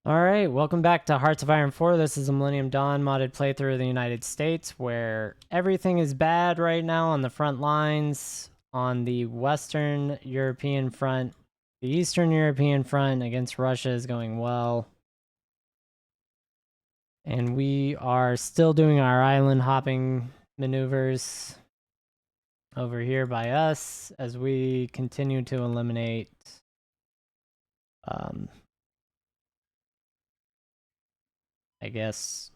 Alright, welcome back to Hearts of Iron 4. This is a Millennium Dawn modded playthrough of the United States, where everything is bad right now on the front lines. On the Western European front, the Eastern European front against Russia is going well. And we are still doing our island hopping maneuvers over here by us as we continue to eliminate I guess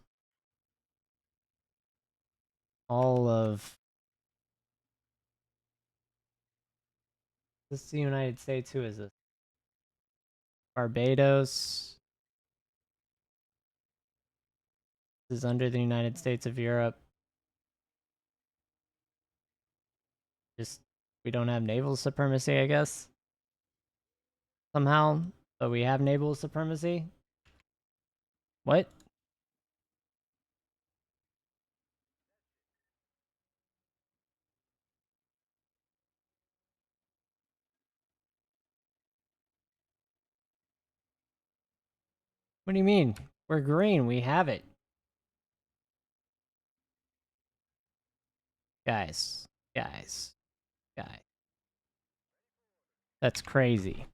all of this is the United States. Who is this? Barbados. This is under the United States of Europe. Just, we don't have naval supremacy, I guess. Somehow. But we have naval supremacy? What? What do you mean? We're green. We have it. Guys. Guys. Guys. That's crazy.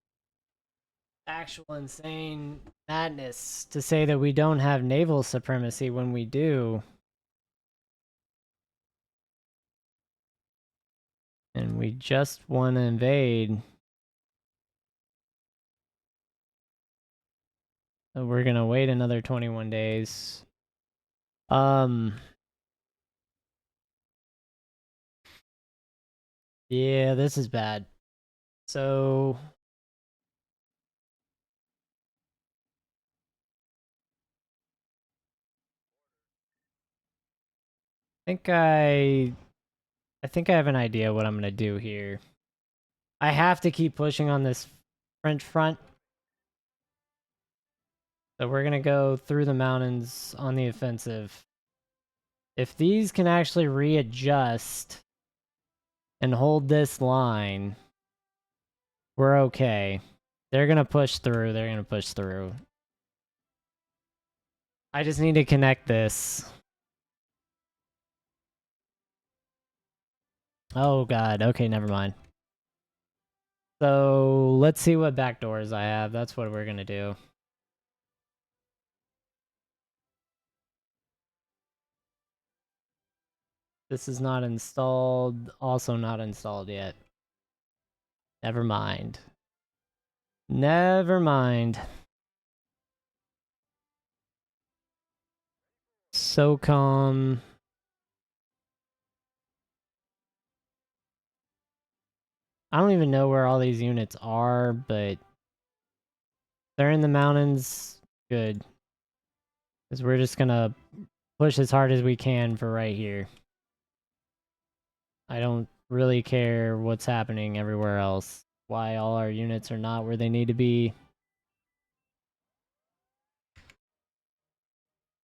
Actual insane madness to say that we don't have naval supremacy when we do. And we just want to invade. So we're gonna wait another 21 days. Yeah, this is bad. So I think I have an idea what I'm gonna do here. I have to keep pushing on this French front. So we're gonna go through the mountains on the offensive. If these can actually readjust and hold this line, we're okay. They're gonna push through. They're gonna push through. I just need to connect this. Oh god, okay, never mind. So let's see what backdoors I have. That's what we're gonna do. This is not installed. Also not installed yet. Never mind. Never mind. SOCOM. I don't even know where all these units are, but they're in the mountains. Good. Because we're just gonna push as hard as we can for right here. I don't really care what's happening everywhere else. Why all our units are not where they need to be.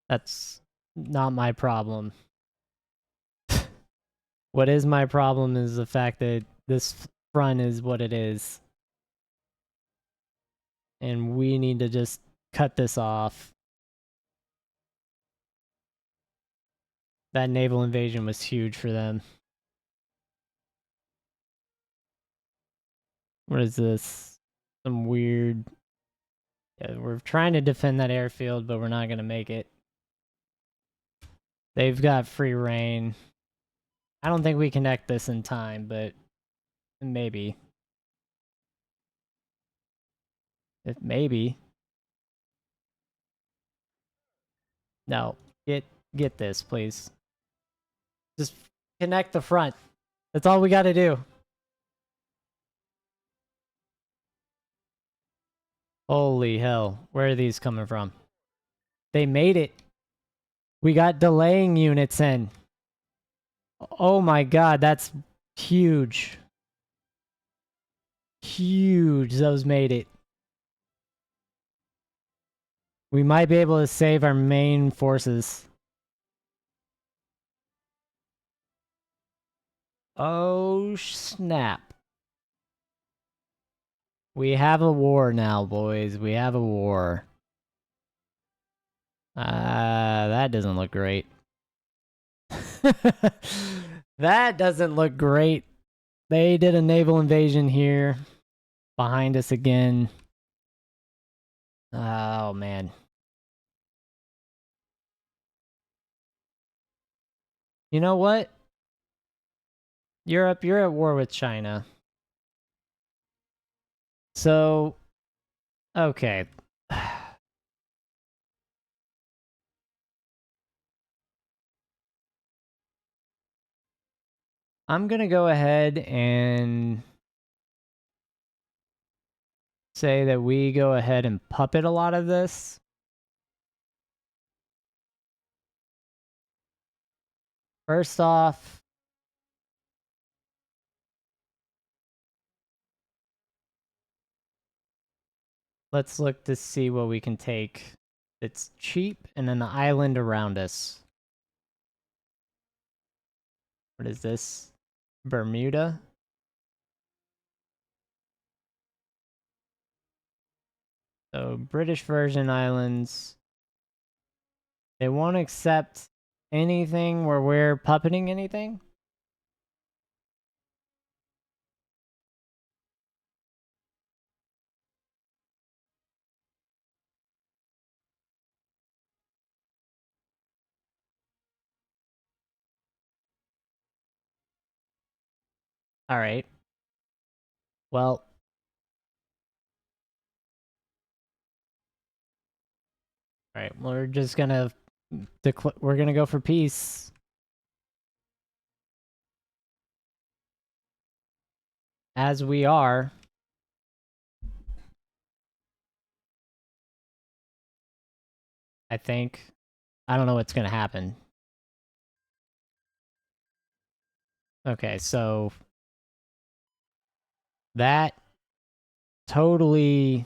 That's not my problem. What is my problem is the fact that this front is what it is. And we need to just cut this off. That naval invasion was huge for them. What is this? Some weird... Yeah, we're trying to defend that airfield, but we're not going to make it. They've got free reign. I don't think we connect this in time, but maybe. Maybe. No. Get this, please. Just connect the front. That's all we got to do. Holy hell. Where are these coming from? They made it. We got delaying units in. Oh my god, that's huge. Huge. Those made it. We might be able to save our main forces. Oh, snap. We have a war now, boys. We have a war. That doesn't look great. That doesn't look great. They did a naval invasion here. Behind us again. Oh, man. You know what? Europe, you're at war with China. So, okay. I'm going to go ahead and say that we go ahead and puppet a lot of this. First off, let's look to see what we can take that's cheap and an island around us. What is this? Bermuda? So, British Virgin Islands. They won't accept anything where we're puppeting anything? Alright. Well, alright, we're just gonna we're gonna go for peace. As we are. I think. I don't know what's gonna happen. Okay, so that totally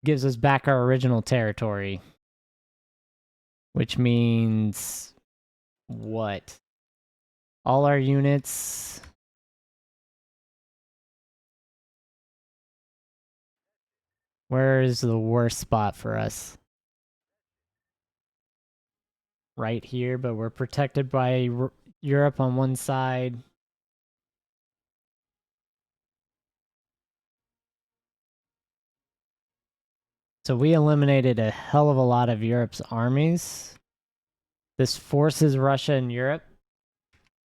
gives us back our original territory. Which means what? All our units. Where is the worst spot for us? Right here, but we're protected by Europe on one side. So we eliminated a hell of a lot of Europe's armies. This forces Russia and Europe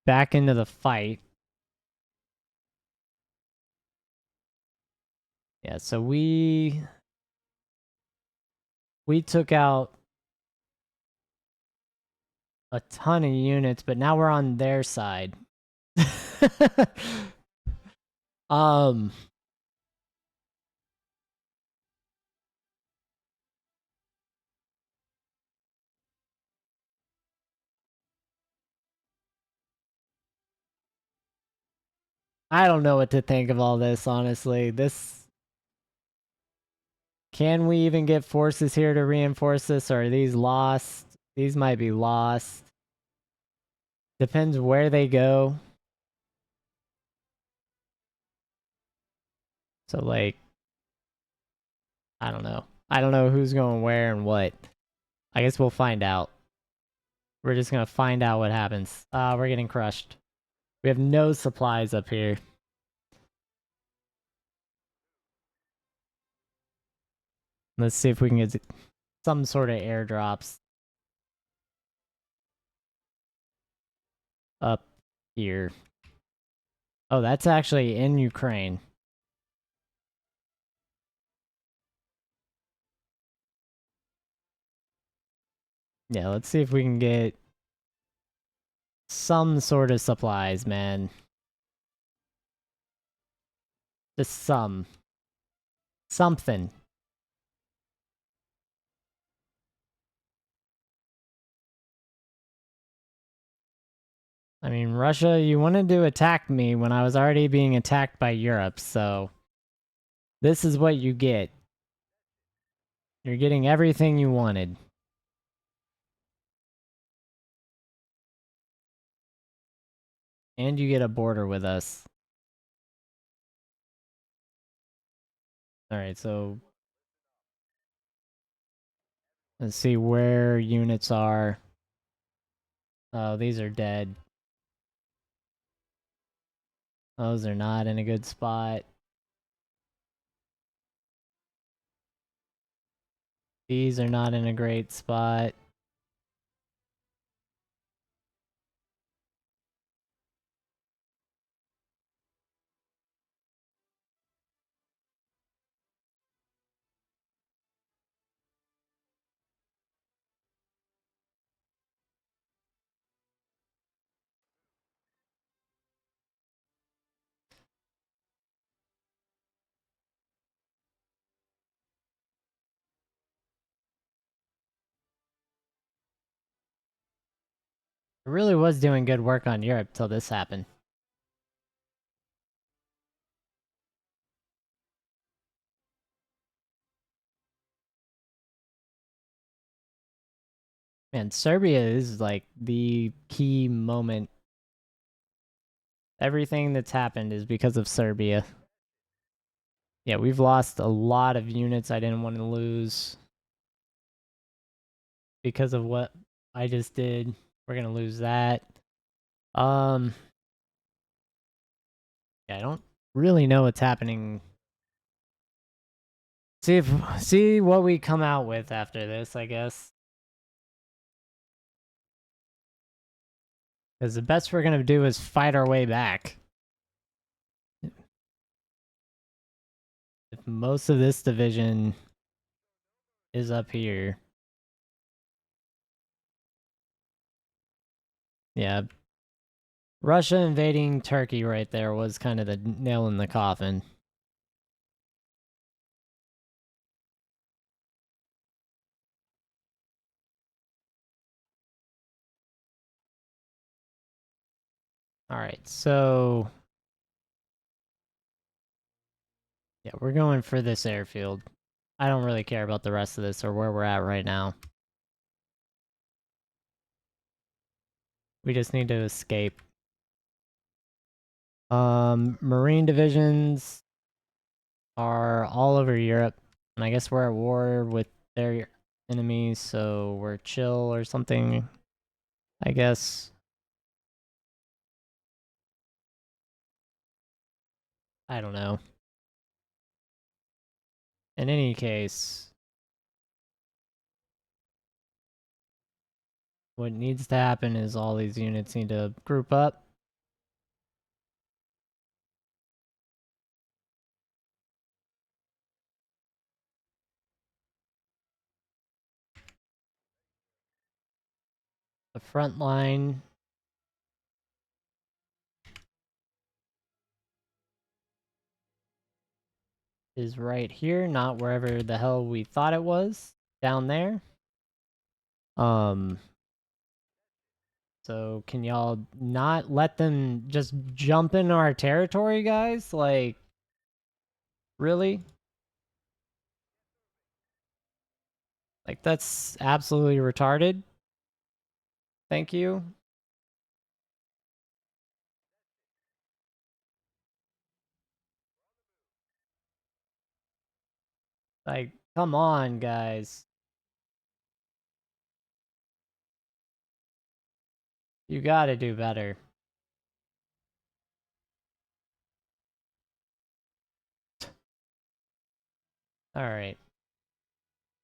back into the fight. Yeah, so we took out a ton of units, but now we're on their side. um I don't know what to think of all this, honestly. Can we even get forces here to reinforce this, or are these lost? These might be lost. Depends where they go. So, like, I don't know. I don't know who's going where and what. I guess we'll find out. We're just gonna find out what happens. We're getting crushed. We have no supplies up here. Let's see if we can get some sort of airdrops up here. Oh, that's actually in Ukraine. Yeah, let's see if we can get some sort of supplies, man. Just some. Something. I mean, Russia, you wanted to attack me when I was already being attacked by Europe, so this is what you get. You're getting everything you wanted. And you get a border with us. Alright, so Let's see where units are. Oh, these are dead. Those are not in a good spot. These are not in a great spot. I really was doing good work on Europe till this happened. Man, Serbia is like the key moment. Everything that's happened is because of Serbia. Yeah, we've lost a lot of units I didn't want to lose because of what I just did. We're gonna lose that. Um, yeah, I don't really know what's happening. See what we come out with after this, I guess. Because the best we're gonna do is fight our way back. If most of this division is up here. Yeah. Russia invading Turkey right there was kind of the nail in the coffin. Alright, so yeah, we're going for this airfield. I don't really care about the rest of this or where we're at right now. We just need to escape. Marine divisions are all over Europe, and I guess we're at war with their enemies, so we're chill or something, I guess. I don't know. In any case, what needs to happen is all these units need to group up. The front line is right here, not wherever the hell we thought it was, down there. So can y'all not let them just jump into our territory, guys? Like, really? Like, that's absolutely retarded. Thank you. Like, come on, guys. You gotta do better. Alright.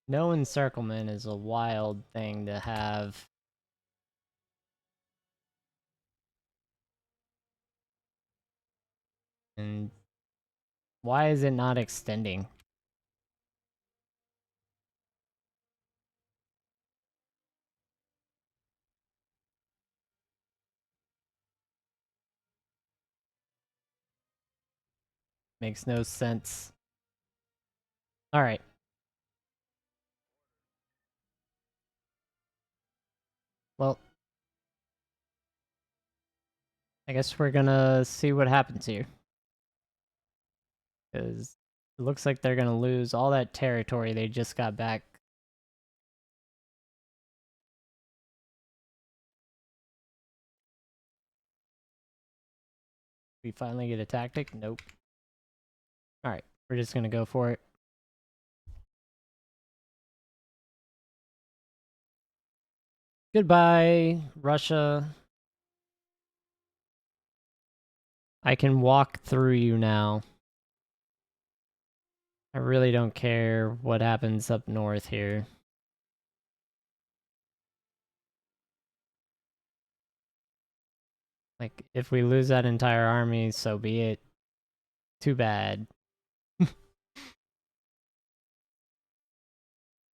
No encirclement is a wild thing to have. And why is it not extending? Makes no sense. Alright. Well, I guess we're gonna see what happens here. Because it looks like they're gonna lose all that territory they just got back. We finally get a tactic? Nope. Alright, we're just gonna go for it. Goodbye, Russia. I can walk through you now. I really don't care what happens up north here. Like, if we lose that entire army, so be it. Too bad. It's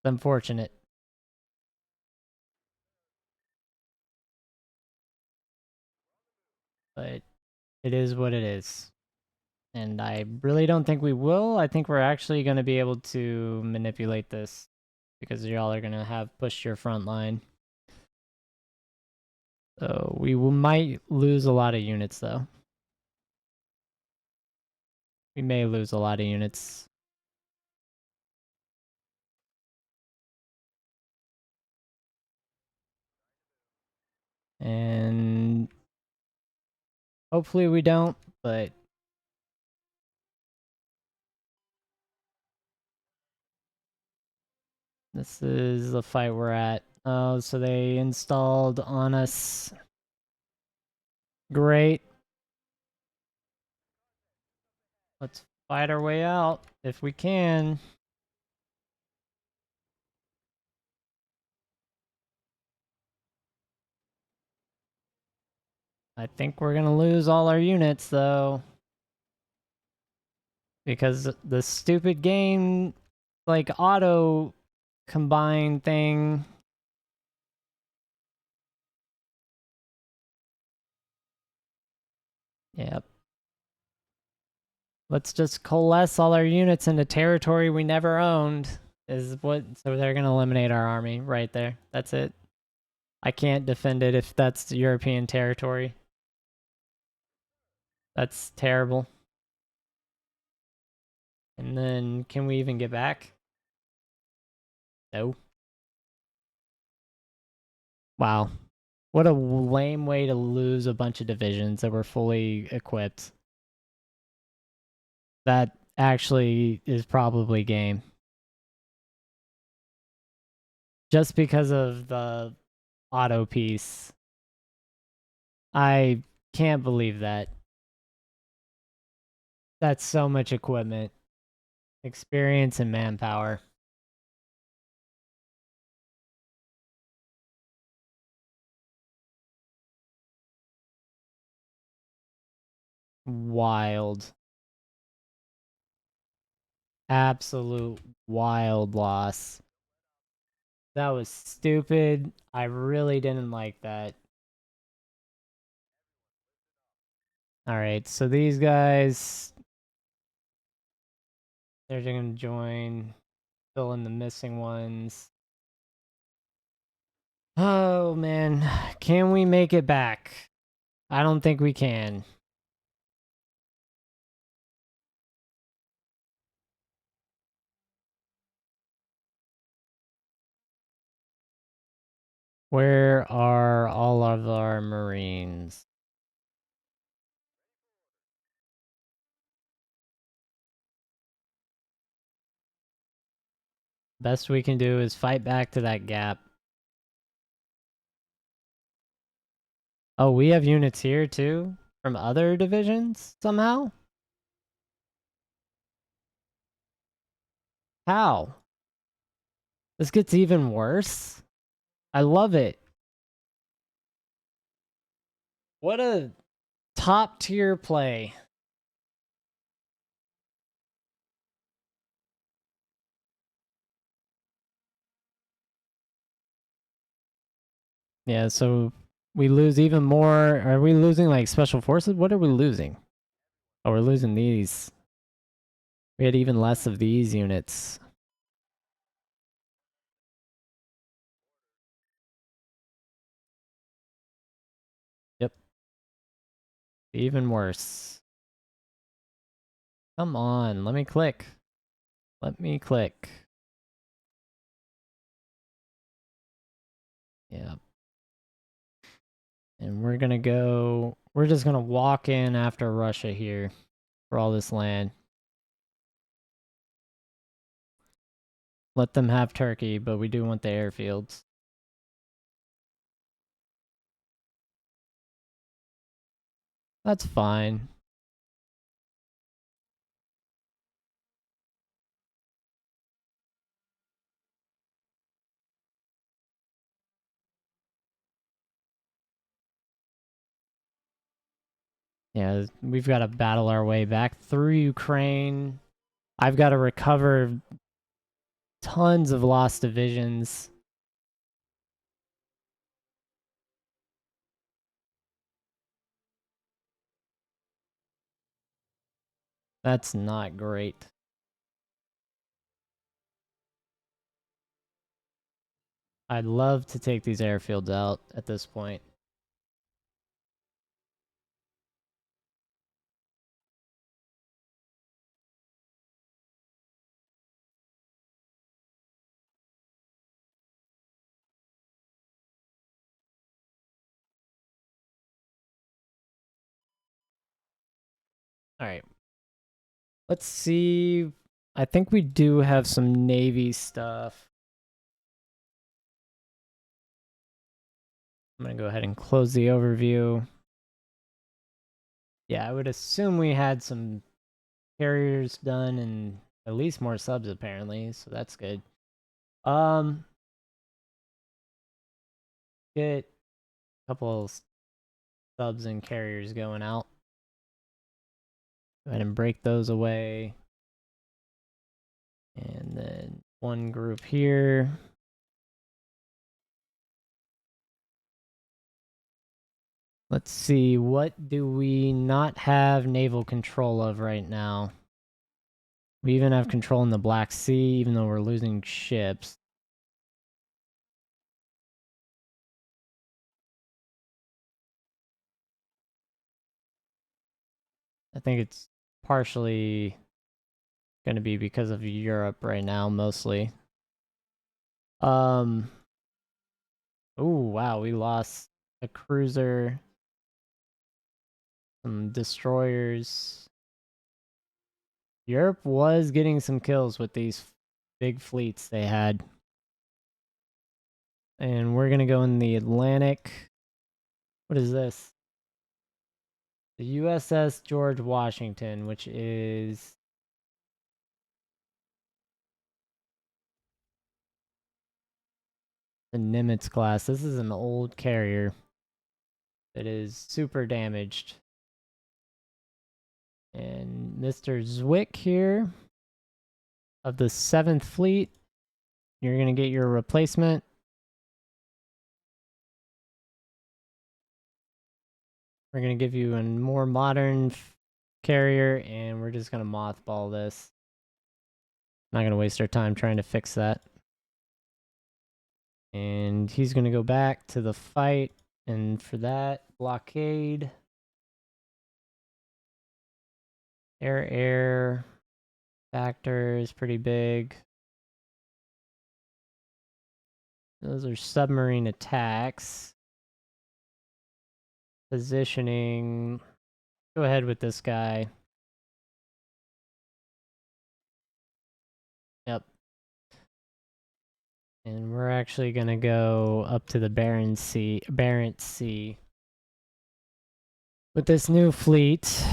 unfortunate. But it is what it is. And I really don't think we will. I think we're actually going to be able to manipulate this because y'all are going to have pushed your front line. So we might lose a lot of units, though. We may lose a lot of units. And hopefully we don't, but this is the fight we're at. Oh, so they installed on us. Great. Let's fight our way out if we can. I think we're going to lose all our units, though. Because the stupid game, like, auto combine thing. Yep. Let's just coalesce all our units into territory we never owned. Is what, so they're going to eliminate our army right there. That's it. I can't defend it if that's European territory. That's terrible. And then, can we even get back? No. Wow. What a lame way to lose a bunch of divisions that were fully equipped. That actually is probably game. Just because of the auto piece. I can't believe that. That's so much equipment, experience, and manpower. Wild. Absolute wild loss. That was stupid. I really didn't like that. Alright, so these guys, they're gonna join, fill in the missing ones. Oh man, can we make it back? I don't think we can. Where are all of our Marines? Best we can do is fight back to that gap. Oh, we have units here too? From other divisions somehow? How? This gets even worse? I love it. What a top tier play. Yeah, so we lose even more. Are we losing like special forces? What are we losing? Oh, we're losing these. We had even less of these units. Yep. Even worse. Come on, let me click. Let me click. Yeah. And we're gonna go, we're just gonna walk in after Russia here for all this land. Let them have Turkey, but we do want the airfields. That's fine. Yeah, we've got to battle our way back through Ukraine. I've got to recover tons of lost divisions. That's not great. I'd love to take these airfields out at this point. All right. Let's see. I think we do have some Navy stuff. I'm going to go ahead and close the overview. Yeah, I would assume we had some carriers done and at least more subs apparently, so that's good. Um, get a couple subs and carriers going out. Go ahead and break those away. And then one group here. Let's see, what do we not have naval control of right now? We even have control in the Black Sea, even though we're losing ships. I think it's partially going to be because of Europe right now, mostly. Oh, wow, we lost a cruiser, some destroyers. Europe was getting some kills with these big fleets they had. And we're going to go in the Atlantic. What is this? The USS George Washington, which is the Nimitz class. This is an old carrier that is super damaged. And Mr. Zwick here of the 7th Fleet, you're going to get your replacement. We're going to give you a more modern carrier, and we're just going to mothball this. Not going to waste our time trying to fix that. And he's going to go back to the fight, and for that, blockade. Air factor is pretty big. Those are submarine attacks. Positioning. Go ahead with this guy. Yep. And we're actually gonna go up to the Barents Sea with this new fleet.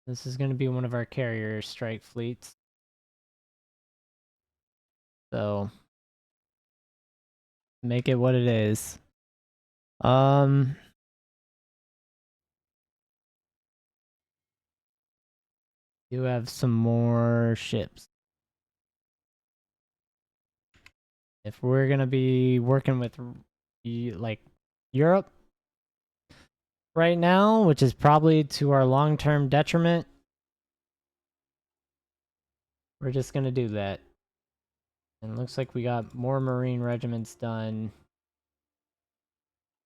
This is gonna be one of our carrier strike fleets. So make it what it is. You have some more ships. If we're gonna be working with like Europe right now, which is probably to our long-term detriment, we're just gonna do that. And looks like we got more Marine regiments done.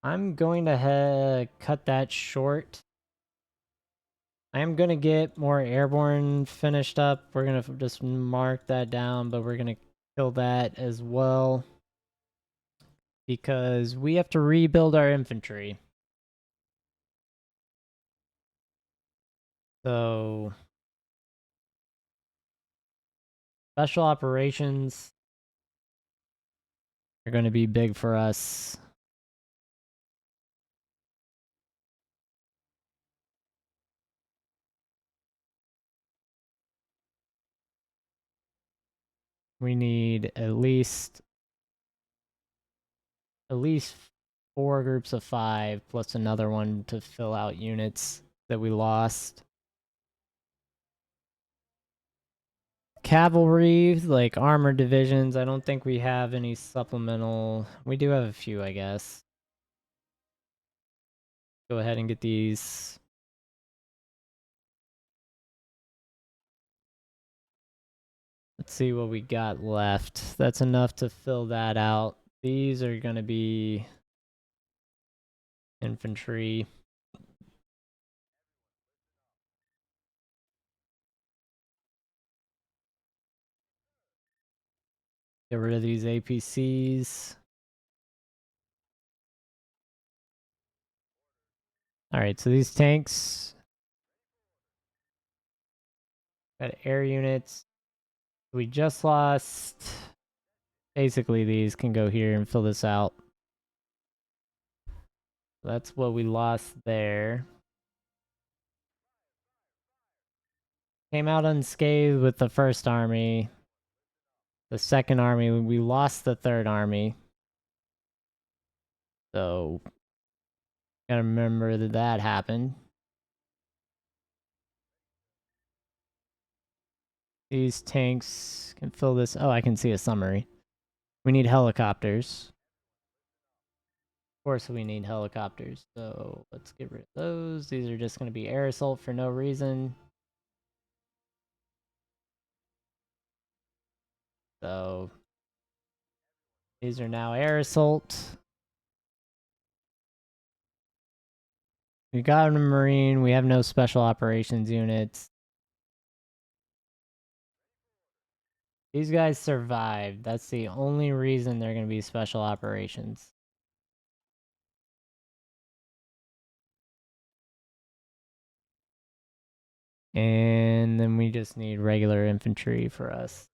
I'm going to cut that short. I am going to get more airborne finished up. We're going to just mark that down, but we're going to kill that as well. Because we have to rebuild our infantry. So, special operations are going to be big for us. We need at least 4 groups of 5 plus another one to fill out units that we lost. Cavalry, like armored divisions, I don't think we have any supplemental. We do have a few, I guess. Go ahead and get these. Let's see what we got left. That's enough to fill that out. These are going to be infantry. Get rid of these APCs. Alright, so these tanks got air units. We just lost. Basically, these can go here and fill this out. That's what we lost there. Came out unscathed with the first army. The second army, we lost the third army. So, gotta remember that that happened. These tanks can fill this. Oh, I can see a summary. We need helicopters. Of course we need helicopters. So let's get rid of those. These are just going to be air assault for no reason. So these are now air assault. We got a Marine. We have no special operations units. These guys survived. That's the only reason they're going to be special operations. And then we just need regular infantry for us.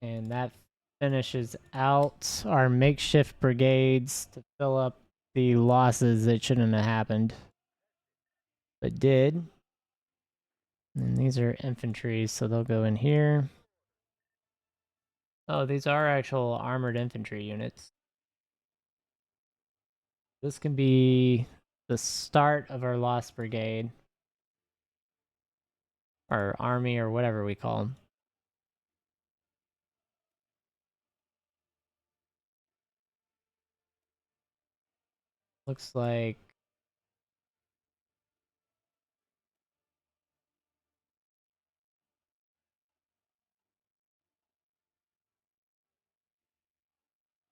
And that finishes out our makeshift brigades to fill up the losses that shouldn't have happened, but did. And these are infantry, so they'll go in here. Oh, these are actual armored infantry units. This can be the start of our lost brigade. Or army, or whatever we call them. Looks like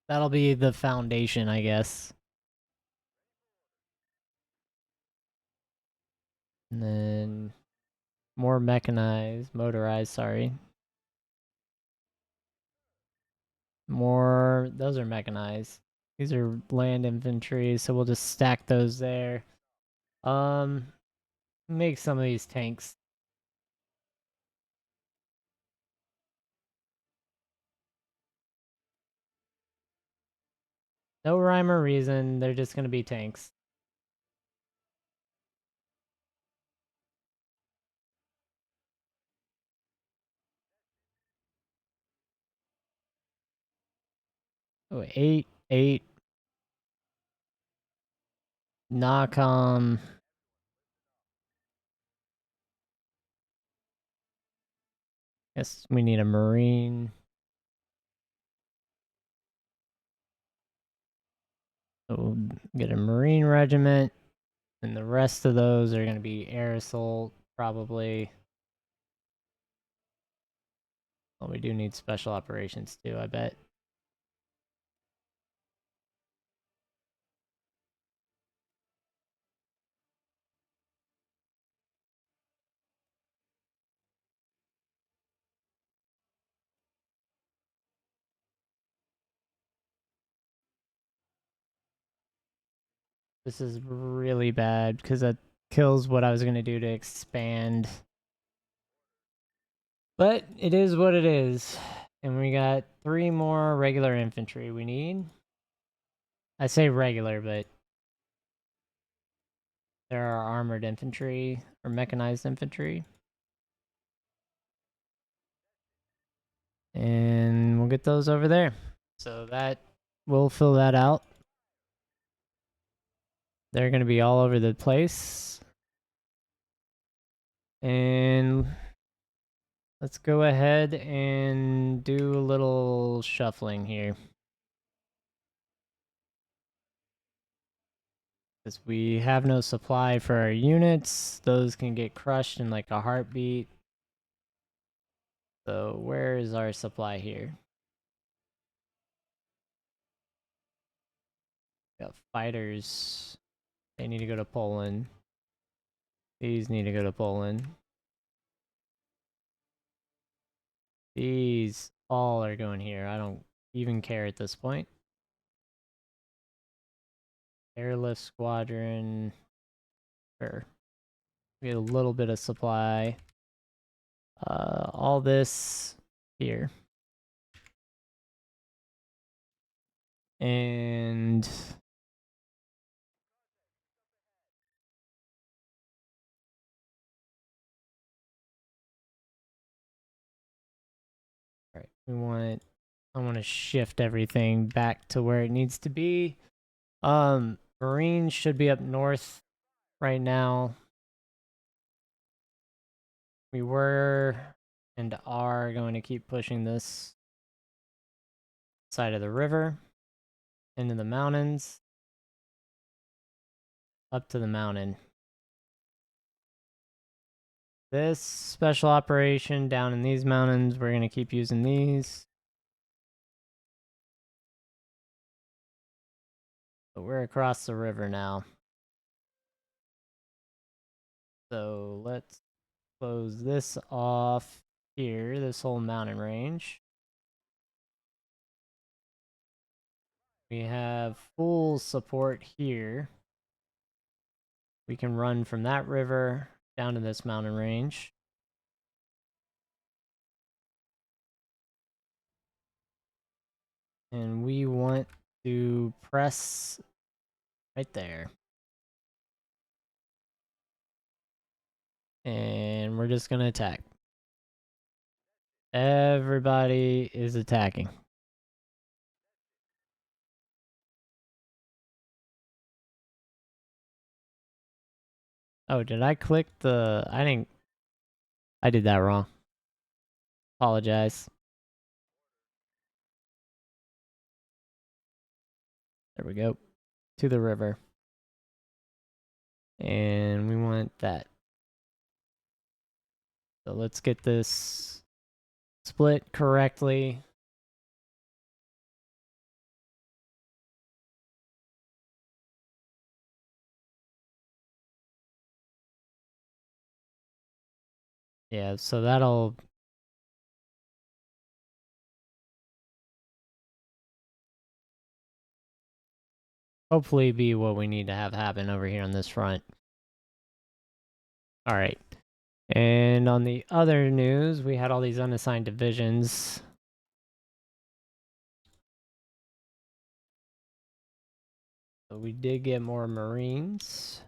that'll be the foundation, I guess. And then more mechanized, motorized, sorry. More, those are mechanized. These are land infantry, so we'll just stack those there. Make some of these tanks. No rhyme or reason, they're just gonna be tanks. Oh, 8. Knock. Guess we need a Marine. So we'll get a Marine regiment. And the rest of those are gonna be air assault, probably. Well, we do need special operations too, I bet. This is really bad because that kills what I was gonna do to expand. But it is what it is. And we got 3 more regular infantry we need. I say regular, but there are armored infantry or mechanized infantry. And we'll get those over there. So that we'll fill that out. They're going to be all over the place. And let's go ahead and do a little shuffling here. Because we have no supply for our units. Those can get crushed in like a heartbeat. So where is our supply here? We got fighters. They need to go to Poland. These need to go to Poland. These all are going here. I don't even care at this point. Airlift squadron. Sure. We get a little bit of supply. All this here. And all right, I want to shift everything back to where it needs to be. Marines should be up north right now. We were and are going to keep pushing this side of the river into the mountains, up to the mountain. This special operation down in these mountains, we're going to keep using these. But we're across the river now. So let's close this off here, this whole mountain range. We have full support here. We can run from that river down to this mountain range. And we want to press right there. And we're just going to attack. Everybody is attacking. Oh, did I click the... I did that wrong. Apologize. There we go. To the river. And we want that. So let's get this split correctly. Yeah, so that'll hopefully be what we need to have happen over here on this front. All right. And on the other news, we had all these unassigned divisions. So we did get more Marines.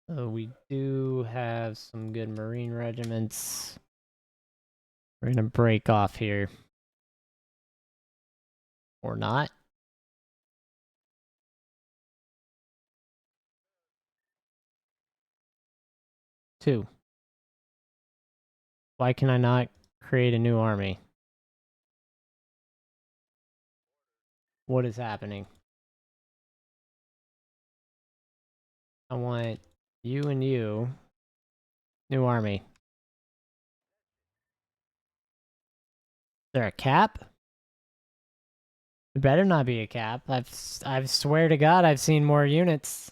So we do have some good Marine regiments. We're going to break off here. Or not. Two. Why can I not create a new army? What is happening? I want you and you. New army. Is there a cap? There better not be a cap. I swear to God, I've seen more units.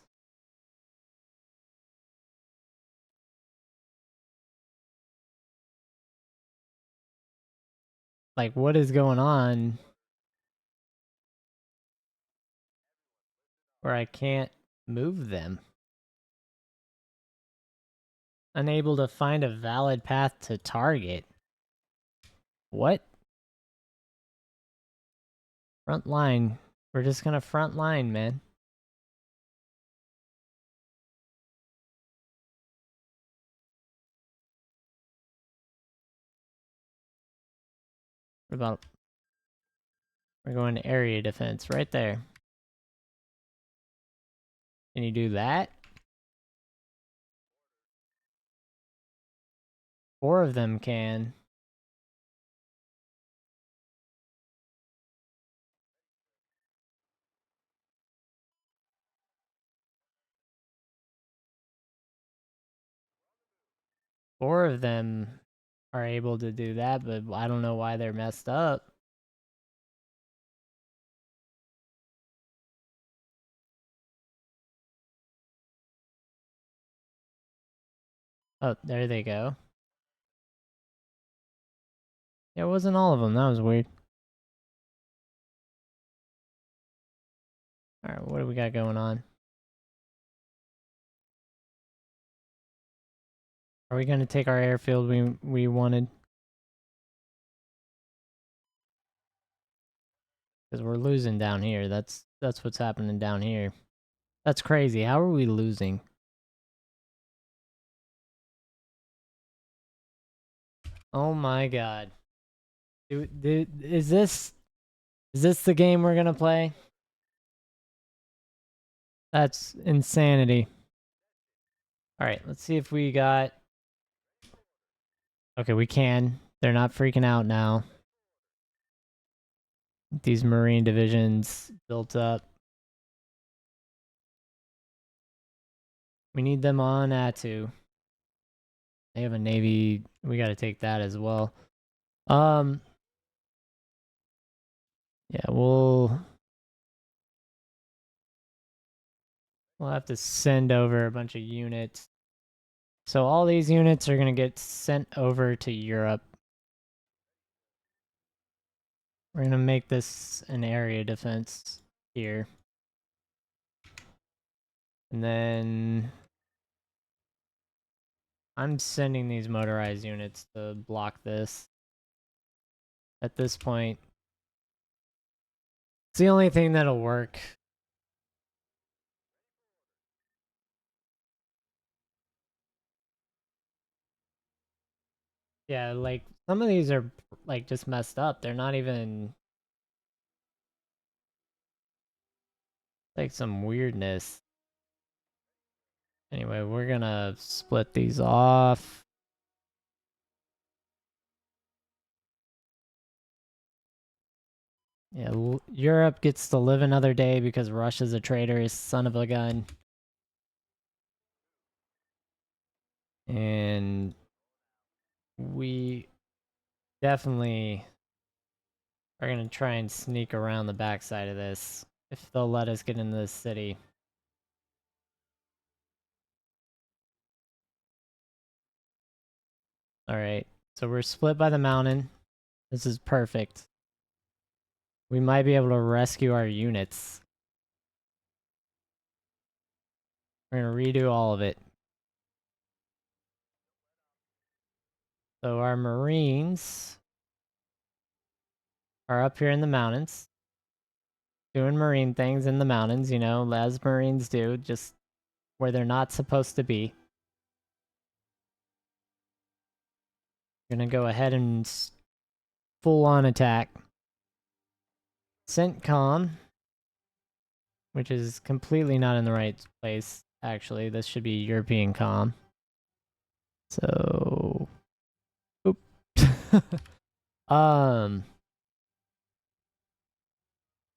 Like, what is going on? Where I can't move them. Unable to find a valid path to target. What? Front line. We're just gonna front line, man. What about... We're going to area defense right there. Can you do that? 4 of them can. Four of them are able to do that, but I don't know why they're messed up. Oh, there they go. Yeah, it wasn't all of them. That was weird. Alright, what do we got going on? Are we going to take our airfield we wanted? Because we're losing down here. That's what's happening down here. That's crazy. How are we losing? Oh my god. Is this the game we're gonna play? That's insanity. Alright, let's see if we got... Okay, we can. They're not freaking out now. These Marine divisions built up. We need them on Attu. They have a navy. We gotta take that as well. Yeah, we'll have to send over a bunch of units. So all these units are gonna get sent over to Europe. We're gonna make this an area defense here. And then I'm sending these motorized units to block this. At this point, it's the only thing that'll work. Yeah, like, some of these are, like, just messed up. They're not even... like, some weirdness. Anyway, we're gonna split these off. Yeah, Europe gets to live another day because Russia's a traitorous son of a gun. And we definitely are gonna try and sneak around the backside of this if they'll let us get into this city. Alright, so we're split by the mountain. This is perfect. We might be able to rescue our units. We're gonna redo all of it. So our Marines are up here in the mountains, doing Marine things in the mountains, you know, as Marines do, just where they're not supposed to be. Gonna go ahead and full-on attack. CENTCOM, which is completely not in the right place, actually. This should be European Com. So... Oop.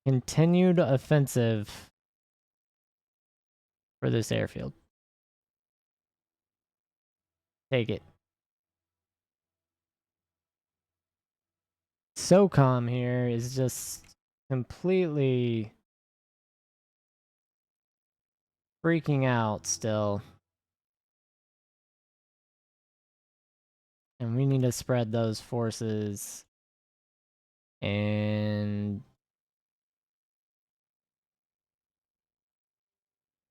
Continued offensive for this airfield. Take it. SOCOM here is just completely freaking out still. And we need to spread those forces. And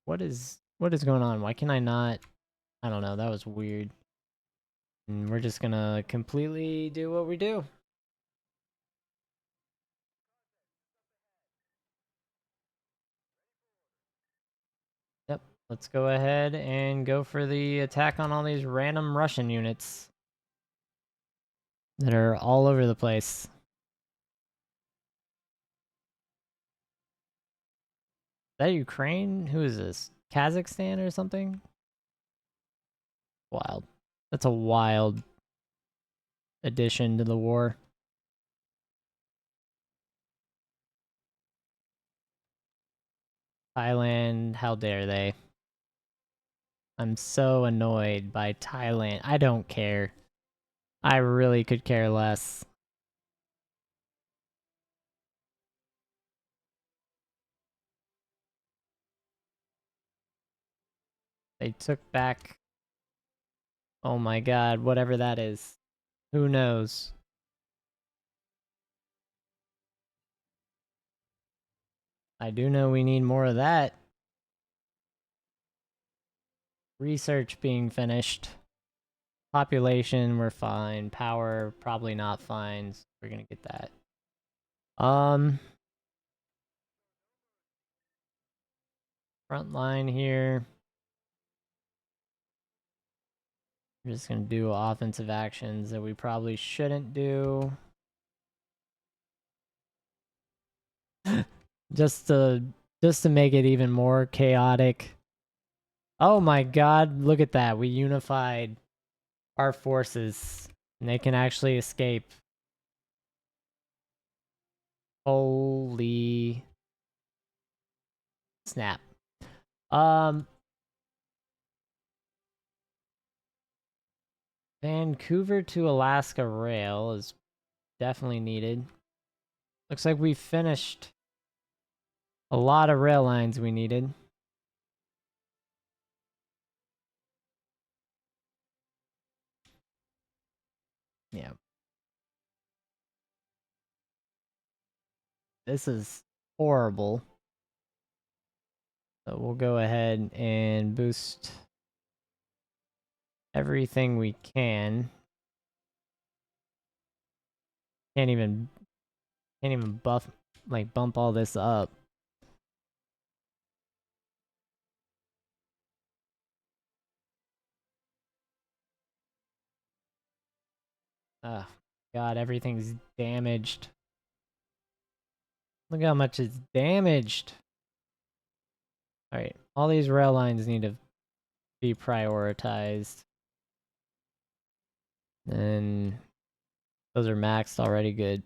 what is going on? Why can I not? I don't know. That was weird. And we're just gonna completely do what we do. Yep, let's go ahead and go for the attack on all these random Russian units that are all over the place. Is that Ukraine? Who is this? Kazakhstan or something? Wild. That's a wild addition to the war. Thailand, how dare they? I'm so annoyed by Thailand. I don't care. I really could care less. They took back... Oh my god, whatever that is. Who knows? I do know we need more of that. Research being finished. Population, we're fine. Power, probably not fine. So we're gonna get that. Front line here. We're just gonna do offensive actions that we probably shouldn't do. just to make it even more chaotic. Oh my god, look at that. We unified our forces and they can actually escape. Holy snap. Vancouver to Alaska rail is definitely needed. Looks like we finished a lot of rail lines we needed. Yeah. This is horrible. So we'll go ahead and boost everything we can. Can't even bump all this up. Ah, god, everything's damaged. Look how much it's damaged. Alright, all these rail lines need to be prioritized. And those are maxed already, good.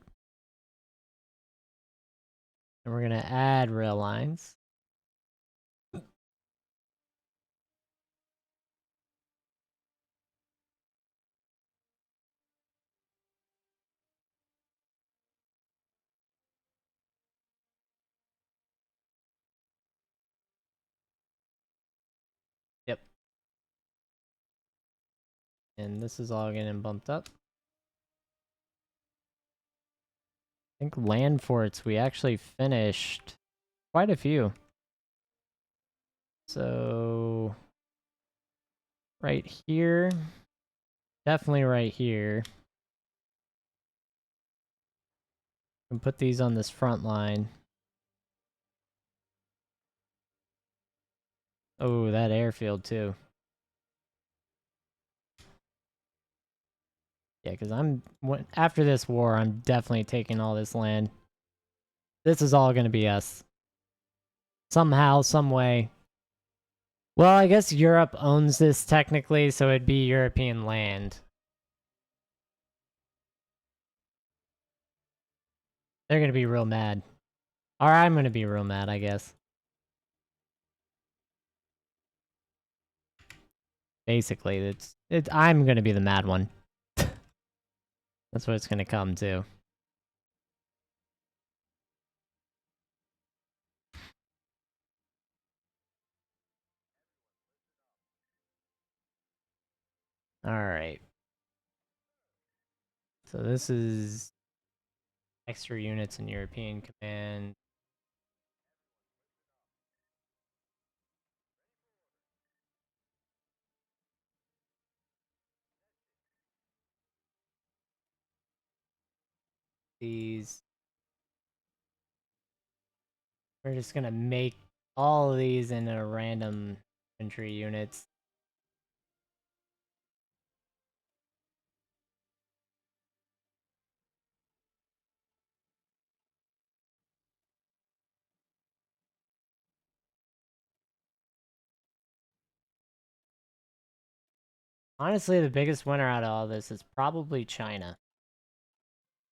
And we're gonna add rail lines. Yep. And this is all getting bumped up. I think land forts, we actually finished quite a few. So, right here, definitely right here. And put these on this front line. Oh, that airfield too. Yeah, because after this war, I'm definitely taking all this land. This is all going to be us. Somehow, some way. Well, I guess Europe owns this technically, so it'd be European land. They're going to be real mad. Or I'm going to be real mad, I guess. Basically, I'm going to be the mad one. That's what it's going to come to. Alright. So this is extra units in European Command. these. We're just gonna make all of these into random infantry units. Honestly, the biggest winner out of all this is probably China.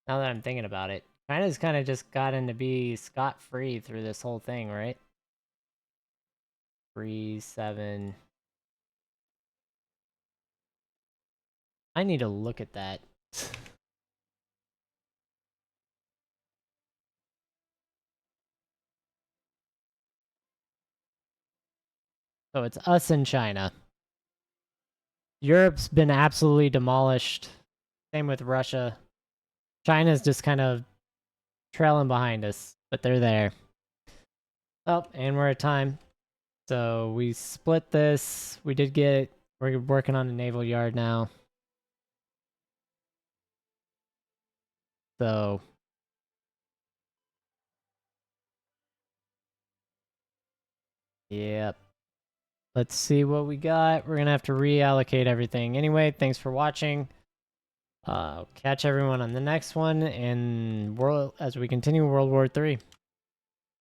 Now that I'm thinking about it. China's kind of just gotten to be scot-free through this whole thing, right? 3, 7. I need to look at that. So it's us and China. Europe's been absolutely demolished. Same with Russia. China's just kind of trailing behind us, but they're there. Oh, and we're at time. So we split this. We're working on a naval yard now. So yep. Let's see what we got. We're gonna have to reallocate everything. Anyway, thanks for watching. Catch everyone on the next one, and as we continue World War III.